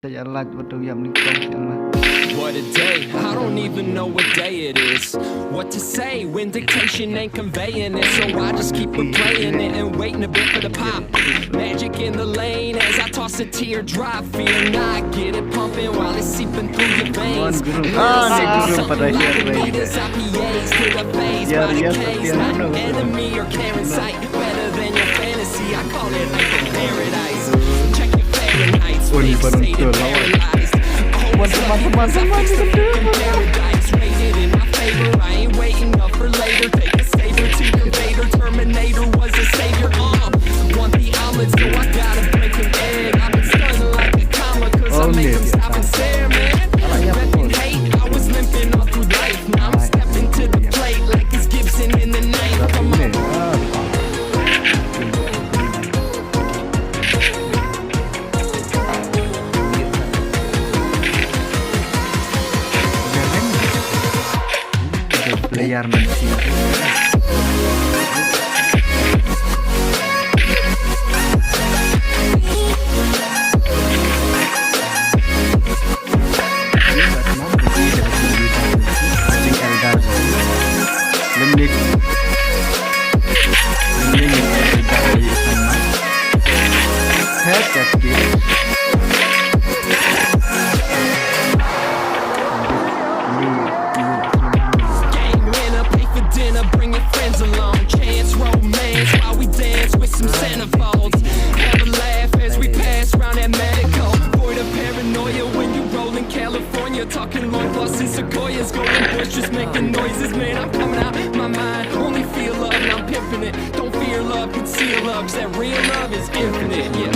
What a day, I don't even know what day it is. What to say when dictation ain't conveying it. So I just keep replaying it and waiting a bit for the pop. Magic in the lane as I toss a teardrop. Fear not, get it pumping while it's seeping through your veins. Meters, IPAs to the face by the case. Not an enemy or Karen sight. Better than your fantasy, I call it like a paradise. Check your Fahrenheit, fixated, paralyzed. Teman-teman paradise rated in my favor. I ain't waiting up for later. Take a saber to your Vader. Terminator was a savior. Want the omelet, so I gotta break an egg. I've been stunning like a comma, cause I make them stop and stare, man. Reppin' hate, I was limping all through life. Now I'm stepping to the plate like it's Gibson in the night. Come on. Layar manusia. Talking long lost in sequoias, going bush, just making noises, man. I'm coming out my mind. Only feel love, and I'm pimping it. Don't fear love, conceal love, 'cause that real love is infinite, yeah.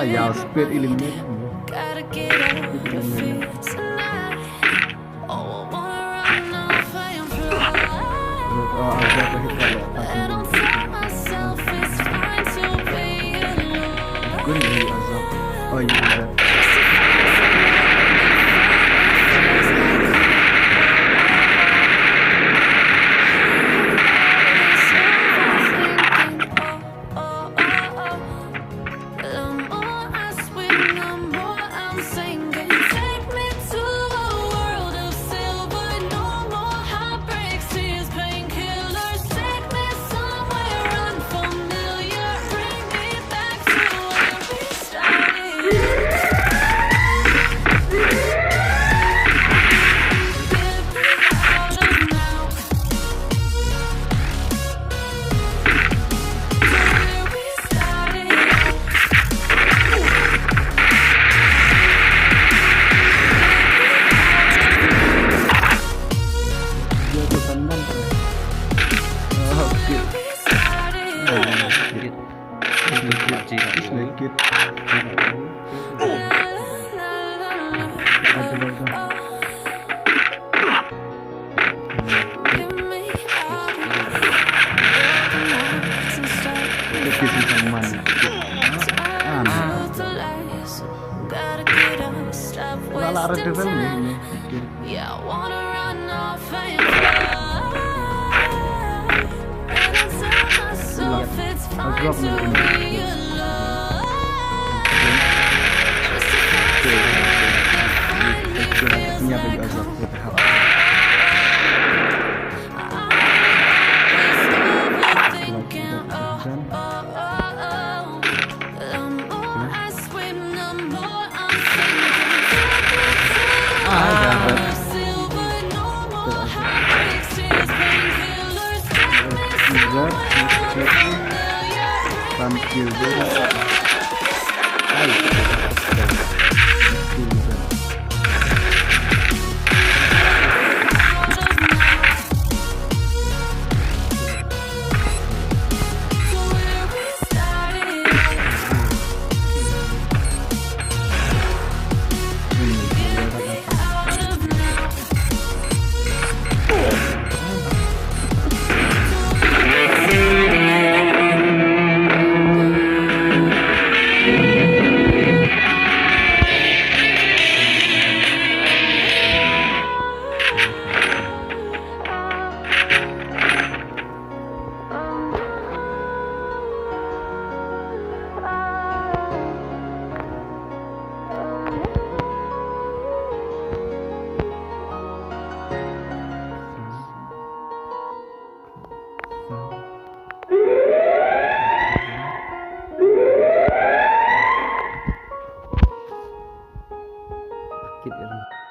Yeah, speed eliminate. Gotta get up your feet tonight. Oh, I wanna run off and fly. I don't tell myself it's fine to be alone. Good movie, Azog. Oh, yeah. Yeah, I wanna run off and fly. And I tell myself it's fine to be alone. Just to find me feels like home. I'm always overthinking, oh. The more I swim, the more Sakit ya.